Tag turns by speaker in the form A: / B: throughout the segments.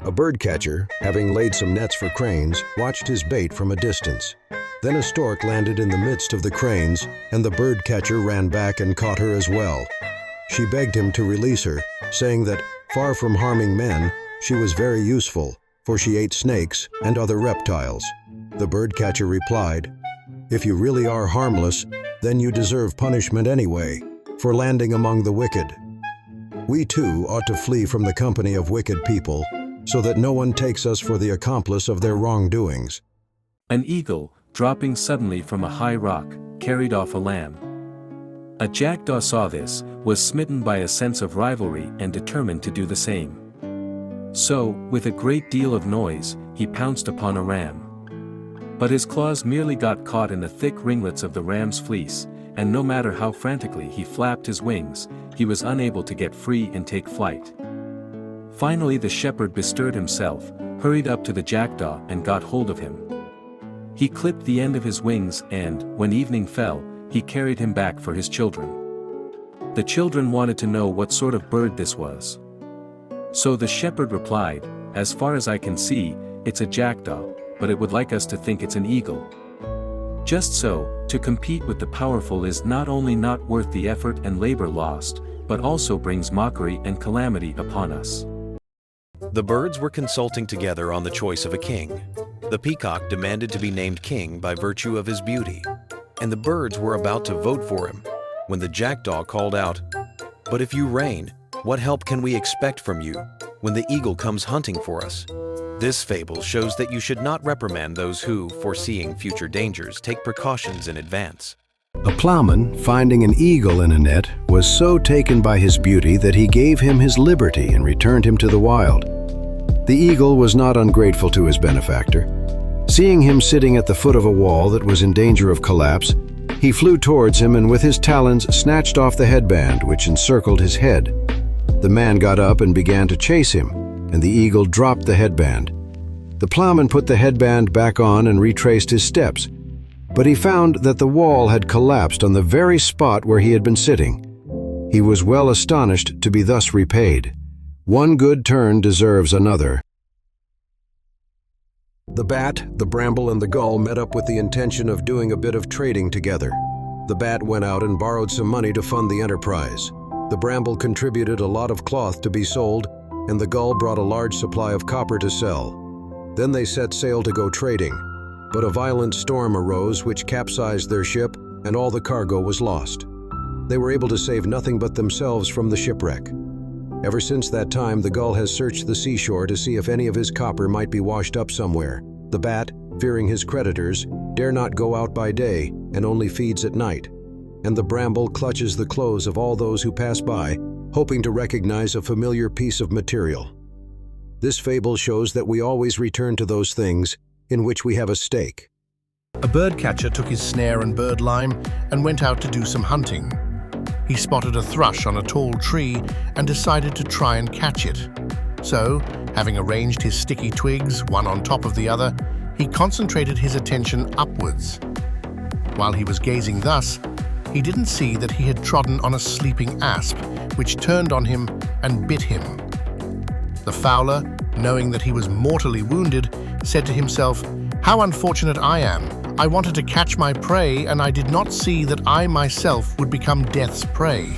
A: A birdcatcher, having laid some nets for cranes, watched his bait from a distance. Then a stork landed in the midst of the cranes, and the birdcatcher ran back and caught her as well. She begged him to release her, saying that, far from harming men, she was very useful, for she ate snakes and other reptiles. The birdcatcher replied, "If you really are harmless, then you deserve punishment anyway, for landing among the wicked. We too ought to flee from the company of wicked people, so that no one takes us for the accomplice of their wrongdoings."
B: An eagle, dropping suddenly from a high rock, carried off a lamb. A jackdaw saw this, was smitten by a sense of rivalry and determined to do the same. So, with a great deal of noise, he pounced upon a ram. But his claws merely got caught in the thick ringlets of the ram's fleece, and no matter how frantically he flapped his wings, he was unable to get free and take flight. Finally the shepherd bestirred himself, hurried up to the jackdaw and got hold of him. He clipped the end of his wings and, when evening fell, he carried him back for his children. The children wanted to know what sort of bird this was. So the shepherd replied, "As far as I can see, it's a jackdaw, but it would like us to think it's an eagle." Just so, to compete with the powerful is not only not worth the effort and labor lost, but also brings mockery and calamity upon us.
C: The birds were consulting together on the choice of a king. The peacock demanded to be named king by virtue of his beauty, and the birds were about to vote for him, when the jackdaw called out, "But if you reign, what help can we expect from you, when the eagle comes hunting for us?" This fable shows that you should not reprimand those who, foreseeing future dangers, take precautions in advance.
A: A plowman, finding an eagle in a net, was so taken by his beauty that he gave him his liberty and returned him to the wild. The eagle was not ungrateful to his benefactor. Seeing him sitting at the foot of a wall that was in danger of collapse, he flew towards him and with his talons snatched off the headband which encircled his head. The man got up and began to chase him, and the eagle dropped the headband. The plowman put the headband back on and retraced his steps, but he found that the wall had collapsed on the very spot where he had been sitting. He was well astonished to be thus repaid. One good turn deserves another. The Bat, the Bramble, and the Gull met up with the intention of doing a bit of trading together. The Bat went out and borrowed some money to fund the enterprise. The Bramble contributed a lot of cloth to be sold, and the Gull brought a large supply of copper to sell. Then they set sail to go trading, but a violent storm arose which capsized their ship, and all the cargo was lost. They were able to save nothing but themselves from the shipwreck. Ever since that time, the Gull has searched the seashore to see if any of his copper might be washed up somewhere. The Bat, fearing his creditors, dare not go out by day and only feeds at night. And the Bramble clutches the clothes of all those who pass by, hoping to recognize a familiar piece of material. This fable shows that we always return to those things in which we have a stake.
D: A birdcatcher took his snare and bird lime and went out to do some hunting. He spotted a thrush on a tall tree and decided to try and catch it. So, having arranged his sticky twigs, one on top of the other, he concentrated his attention upwards. While he was gazing thus, he didn't see that he had trodden on a sleeping asp, which turned on him and bit him. The fowler, knowing that he was mortally wounded, said to himself, "How unfortunate I am! I wanted to catch my prey, and I did not see that I myself would become death's prey."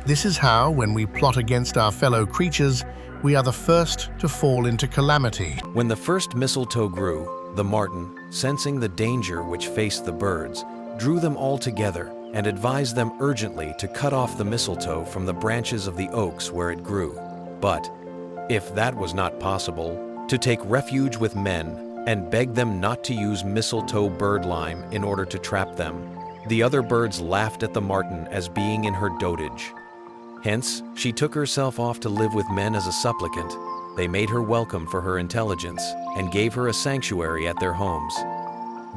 D: This is how, when we plot against our fellow creatures, we are the first to fall into calamity.
C: When the first mistletoe grew, the marten, sensing the danger which faced the birds, drew them all together and advised them urgently to cut off the mistletoe from the branches of the oaks where it grew. But, if that was not possible, to take refuge with men and beg them not to use mistletoe bird lime in order to trap them. The other birds laughed at the marten as being in her dotage. Hence, she took herself off to live with men as a supplicant. They made her welcome for her intelligence and gave her a sanctuary at their homes.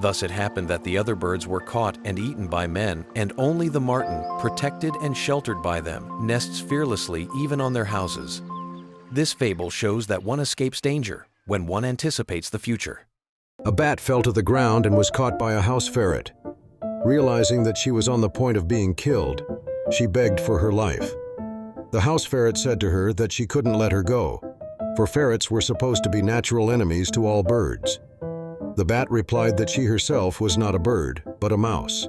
C: Thus it happened that the other birds were caught and eaten by men, and only the marten, protected and sheltered by them, nests fearlessly even on their houses. This fable shows that one escapes danger when one anticipates the future.
A: A bat fell to the ground and was caught by a house ferret. Realizing that she was on the point of being killed, she begged for her life. The house ferret said to her that she couldn't let her go, for ferrets were supposed to be natural enemies to all birds. The bat replied that she herself was not a bird, but a mouse.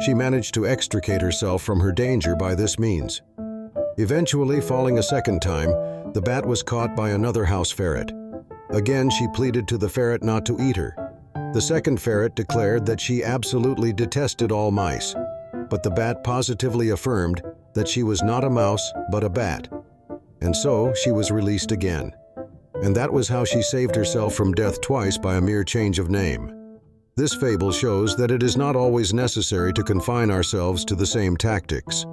A: She managed to extricate herself from her danger by this means. Eventually, falling a second time, the bat was caught by another house ferret. Again, she pleaded to the ferret not to eat her. The second ferret declared that she absolutely detested all mice, but the bat positively affirmed that she was not a mouse, but a bat. And so she was released again. And that was how she saved herself from death twice by a mere change of name. This fable shows that it is not always necessary to confine ourselves to the same tactics.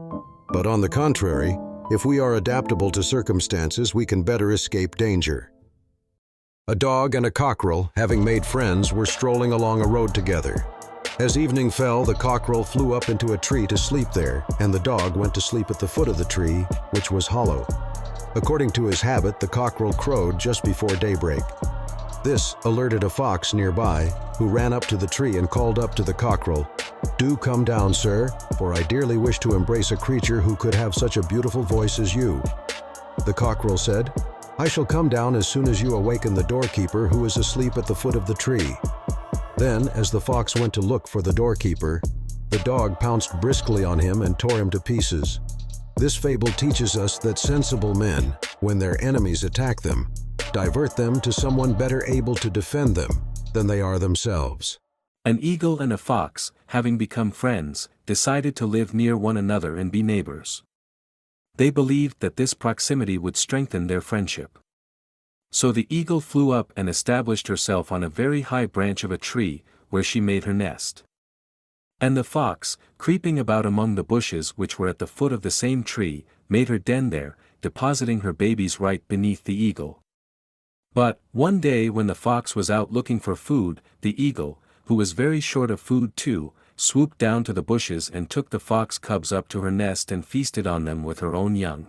A: But on the contrary, if we are adaptable to circumstances, we can better escape danger. A dog and a cockerel, having made friends, were strolling along a road together. As evening fell, the cockerel flew up into a tree to sleep there, and the dog went to sleep at the foot of the tree, which was hollow. According to his habit, the cockerel crowed just before daybreak. This alerted a fox nearby, who ran up to the tree and called up to the cockerel, "Do come down, sir, for I dearly wish to embrace a creature who could have such a beautiful voice as you." The cockerel said, "I shall come down as soon as you awaken the doorkeeper who is asleep at the foot of the tree." Then, as the fox went to look for the doorkeeper, the dog pounced briskly on him and tore him to pieces. This fable teaches us that sensible men, when their enemies attack them, divert them to someone better able to defend them than they are themselves.
B: An eagle and a fox, having become friends, decided to live near one another and be neighbors. They believed that this proximity would strengthen their friendship. So the eagle flew up and established herself on a very high branch of a tree, where she made her nest. And the fox, creeping about among the bushes which were at the foot of the same tree, made her den there, depositing her babies right beneath the eagle. But, one day when the fox was out looking for food, the eagle, who was very short of food too, swooped down to the bushes and took the fox cubs up to her nest and feasted on them with her own young.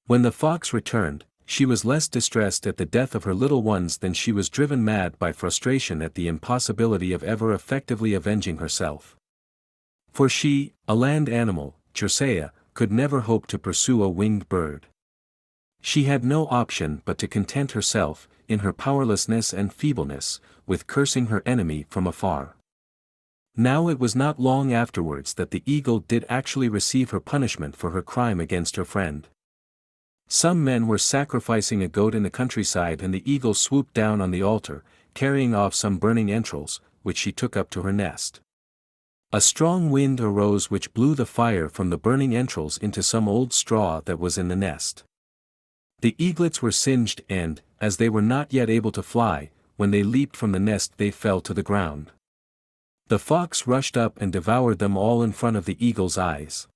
B: When the fox returned, she was less distressed at the death of her little ones than she was driven mad by frustration at the impossibility of ever effectively avenging herself. For she, a land animal, Circea, could never hope to pursue a winged bird. She had no option but to content herself, in her powerlessness and feebleness, with cursing her enemy from afar. Now it was not long afterwards that the eagle did actually receive her punishment for her crime against her friend. Some men were sacrificing a goat in the countryside, and the eagle swooped down on the altar, carrying off some burning entrails, which she took up to her nest. A strong wind arose which blew the fire from the burning entrails into some old straw that was in the nest. The eaglets were singed and, as they were not yet able to fly, when they leaped from the nest they fell to the ground. The fox rushed up and devoured them all in front of the eagle's eyes.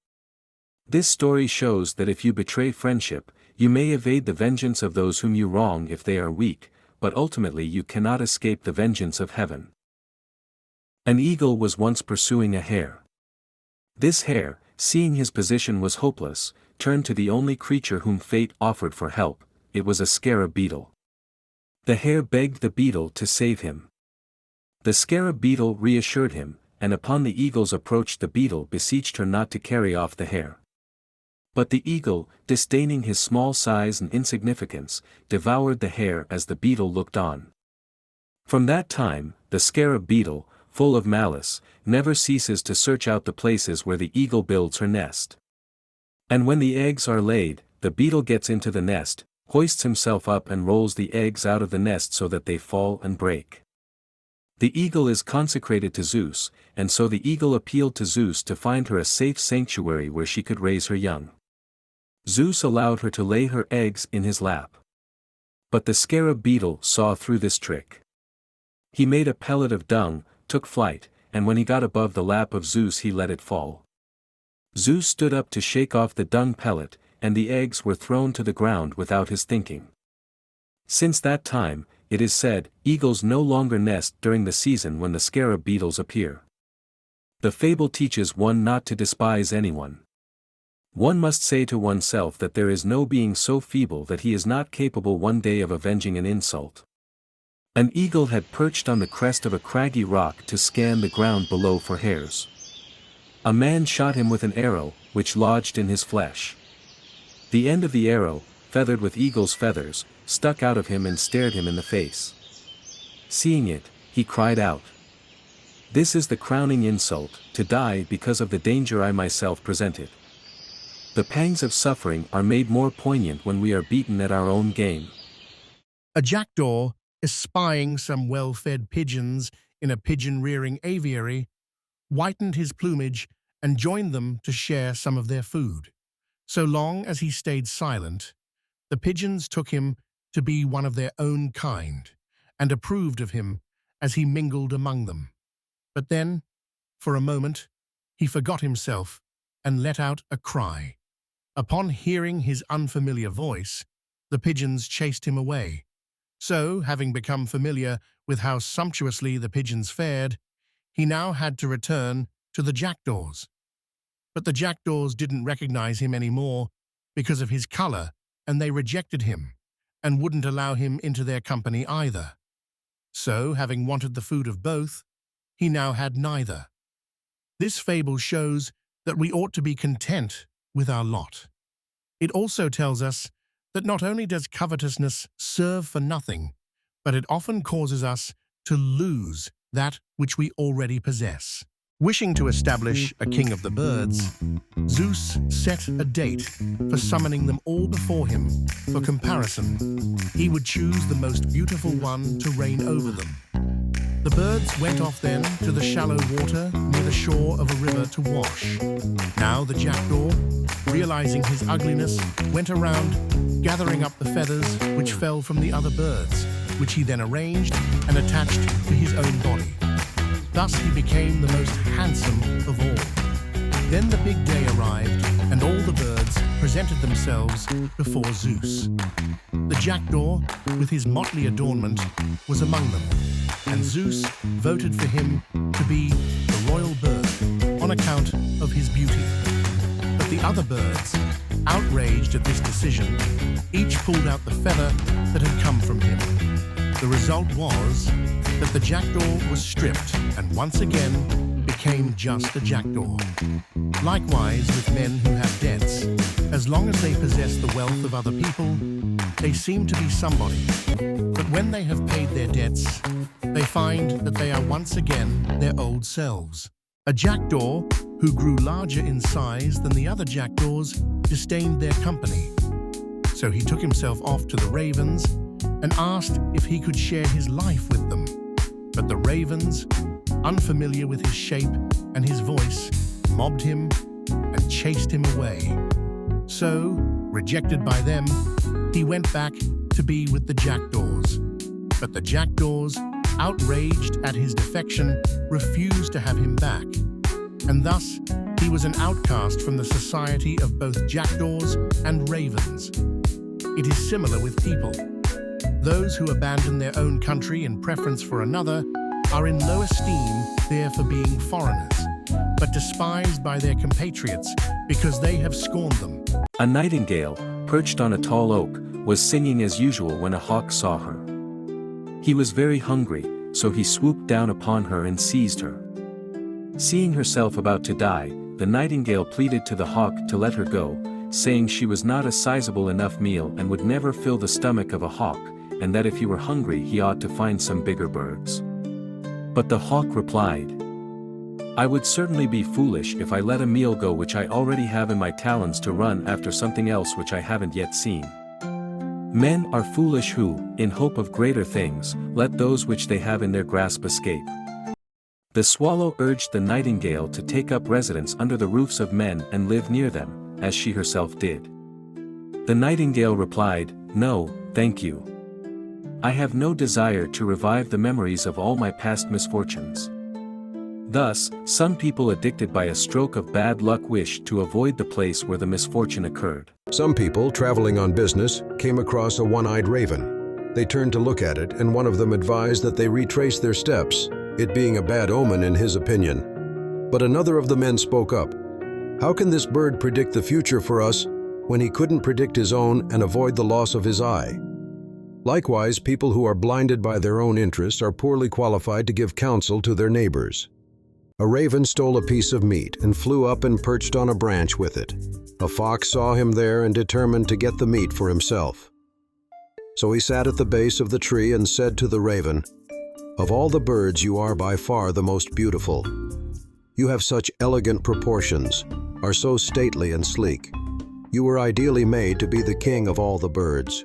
B: This story shows that if you betray friendship, you may evade the vengeance of those whom you wrong if they are weak, but ultimately you cannot escape the vengeance of heaven. An eagle was once pursuing a hare. This hare, seeing his position was hopeless, turned to the only creature whom fate offered for help. It was a scarab beetle. The hare begged the beetle to save him. The scarab beetle reassured him, and upon the eagle's approach the beetle beseeched her not to carry off the hare. But the eagle, disdaining his small size and insignificance, devoured the hare as the beetle looked on. From that time, the scarab beetle, full of malice, never ceases to search out the places where the eagle builds her nest. And when the eggs are laid, the beetle gets into the nest, hoists himself up and rolls the eggs out of the nest so that they fall and break. The eagle is consecrated to Zeus, and so the eagle appealed to Zeus to find her a safe sanctuary where she could raise her young. Zeus allowed her to lay her eggs in his lap. But the scarab beetle saw through this trick. He made a pellet of dung, took flight, and when he got above the lap of Zeus he let it fall. Zeus stood up to shake off the dung pellet, and the eggs were thrown to the ground without his thinking. Since that time, it is said, eagles no longer nest during the season when the scarab beetles appear. The fable teaches one not to despise anyone. One must say to oneself that there is no being so feeble that he is not capable one day of avenging an insult. An eagle had perched on the crest of a craggy rock to scan the ground below for hares. A man shot him with an arrow, which lodged in his flesh. The end of the arrow, feathered with eagle's feathers, stuck out of him and stared him in the face. Seeing it, he cried out, "This is the crowning insult, to die because of the danger I myself presented." The pangs of suffering are made more poignant when we are beaten at our own game.
D: A jackdaw, espying some well-fed pigeons in a pigeon-rearing aviary, whitened his plumage and joined them to share some of their food. So long as he stayed silent, the pigeons took him to be one of their own kind and approved of him as he mingled among them. But then, for a moment, he forgot himself and let out a cry. Upon hearing his unfamiliar voice, the pigeons chased him away. So, having become familiar with how sumptuously the pigeons fared, he now had to return to the jackdaws. But the jackdaws didn't recognize him anymore because of his color, and they rejected him and wouldn't allow him into their company either. So, having wanted the food of both, he now had neither. This fable shows that we ought to be content with our lot. It also tells us that not only does covetousness serve for nothing, but it often causes us to lose that which we already possess. Wishing to establish a king of the birds, Zeus set a date for summoning them all before him for comparison. He would choose the most beautiful one to reign over them. The birds went off then to the shallow water near the shore of a river to wash. Now the jackdaw, realizing his ugliness, went around gathering up the feathers which fell from the other birds, which he then arranged and attached to his own body. Thus he became the most handsome of all. Then the big day arrived, and all the birds presented themselves before Zeus. The jackdaw, with his motley adornment, was among them, and Zeus voted for him to be the royal bird on account of his beauty. But the other birds, outraged at this decision, each pulled out the feather that had come from him. The result was that the jackdaw was stripped and once again became just a jackdaw. Likewise with men who have debts, as long as they possess the wealth of other people, they seem to be somebody. But when they have paid their debts, they find that they are once again their old selves. A jackdaw, who grew larger in size than the other jackdaws, disdained their company. So he took himself off to the ravens and asked if he could share his life with them. But the ravens, unfamiliar with his shape and his voice, mobbed him and chased him away. So, rejected by them, he went back to be with the jackdaws. But the jackdaws, outraged at his defection, refused to have him back. And thus, he was an outcast from the society of both jackdaws and ravens. It is similar with people. Those who abandon their own country in preference for another are in low esteem there for being foreigners, but despised by their compatriots because they have scorned them.
B: A nightingale, perched on a tall oak, was singing as usual when a hawk saw her. He was very hungry, so he swooped down upon her and seized her. Seeing herself about to die, the nightingale pleaded to the hawk to let her go, saying she was not a sizable enough meal and would never fill the stomach of a hawk, and that if he were hungry he ought to find some bigger birds. But the hawk replied, "I would certainly be foolish if I let a meal go which I already have in my talons to run after something else which I haven't yet seen. Men are foolish who, in hope of greater things, let those which they have in their grasp escape." The swallow urged the nightingale to take up residence under the roofs of men and live near them, as she herself did. The nightingale replied, "No, thank you. I have no desire to revive the memories of all my past misfortunes." Thus, some people addicted by a stroke of bad luck wished to avoid the place where the misfortune occurred.
A: Some people, traveling on business, came across a one-eyed raven. They turned to look at it, and one of them advised that they retrace their steps, it being a bad omen in his opinion. But another of the men spoke up. "How can this bird predict the future for us when he couldn't predict his own and avoid the loss of his eye?" Likewise, people who are blinded by their own interests are poorly qualified to give counsel to their neighbors. A raven stole a piece of meat and flew up and perched on a branch with it. A fox saw him there and determined to get the meat for himself. So he sat at the base of the tree and said to the raven, "Of all the birds, you are by far the most beautiful. You have such elegant proportions, are so stately and sleek. You were ideally made to be the king of all the birds.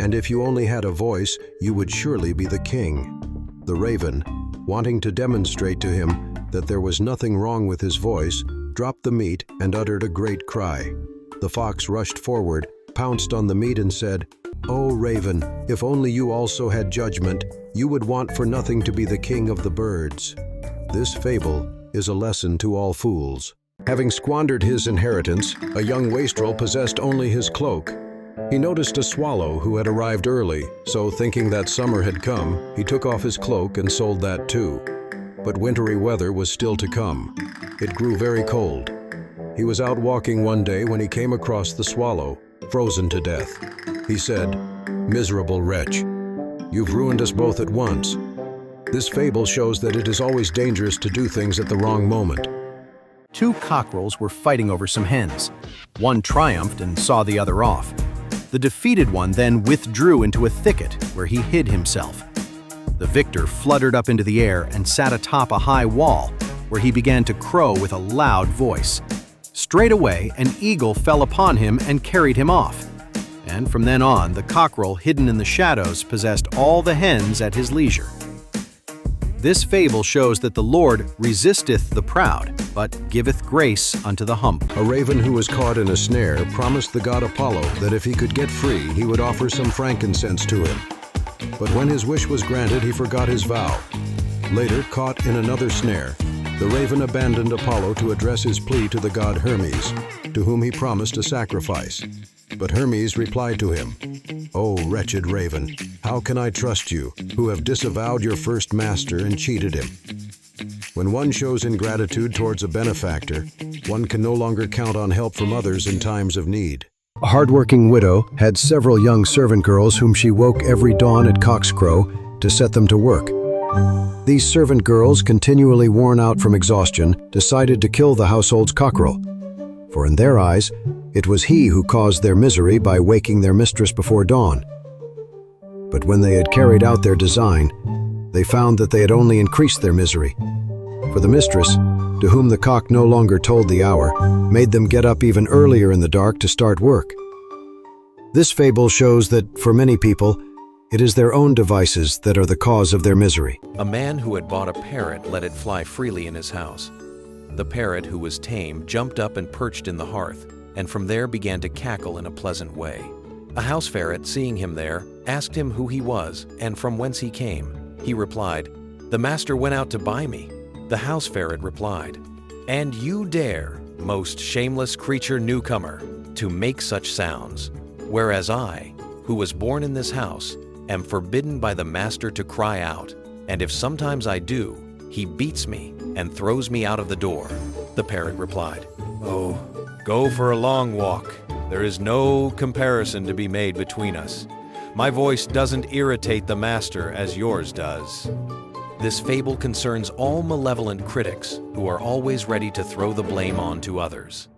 A: And if you only had a voice, you would surely be the king." The raven, wanting to demonstrate to him that there was nothing wrong with his voice, dropped the meat and uttered a great cry. The fox rushed forward, pounced on the meat and said, "O raven, if only you also had judgment, you would want for nothing to be the king of the birds." This fable is a lesson to all fools. Having squandered his inheritance, a young wastrel possessed only his cloak. He noticed a swallow who had arrived early, so thinking that summer had come, he took off his cloak and sold that too. But wintry weather was still to come. It grew very cold. He was out walking one day when he came across the swallow, frozen to death. He said, "Miserable wretch, you've ruined us both at once." This fable shows that it is always dangerous to do things at the wrong moment.
E: Two cockerels were fighting over some hens. One triumphed and saw the other off. The defeated one then withdrew into a thicket where he hid himself. The victor fluttered up into the air and sat atop a high wall where he began to crow with a loud voice. Straightway, an eagle fell upon him and carried him off. And from then on, the cockerel hidden in the shadows possessed all the hens at his leisure. This fable shows that the Lord resisteth the proud, but giveth grace unto the humble.
A: A raven who was caught in a snare promised the god Apollo that if he could get free, he would offer some frankincense to him. But when his wish was granted, he forgot his vow. Later, caught in another snare, the raven abandoned Apollo to address his plea to the god Hermes, to whom he promised a sacrifice. But Hermes replied to him, "O wretched raven, how can I trust you, who have disavowed your first master and cheated him?" When one shows ingratitude towards a benefactor, one can no longer count on help from others in times of need. A hard-working widow had several young servant girls whom she woke every dawn at cock's crow to set them to work. These servant girls, continually worn out from exhaustion, decided to kill the household's cockerel. For in their eyes, it was he who caused their misery by waking their mistress before dawn. But when they had carried out their design, they found that they had only increased their misery. For the mistress, to whom the cock no longer told the hour, made them get up even earlier in the dark to start work. This fable shows that, for many people, it is their own devices that are the cause of their misery.
C: A man who had bought a parrot let it fly freely in his house. The parrot, who was tame, jumped up and perched in the hearth, and from there began to cackle in a pleasant way. A house ferret, seeing him there, asked him who he was and from whence he came. He replied, "The master went out to buy me." The house ferret replied, "And you dare, most shameless creature newcomer, to make such sounds, whereas I, who was born in this house, am forbidden by the master to cry out, and if sometimes I do, he beats me and throws me out of the door." The parrot replied, "Oh, go for a long walk. There is no comparison to be made between us. My voice doesn't irritate the master as yours does." This fable concerns all malevolent critics who are always ready to throw the blame on to others.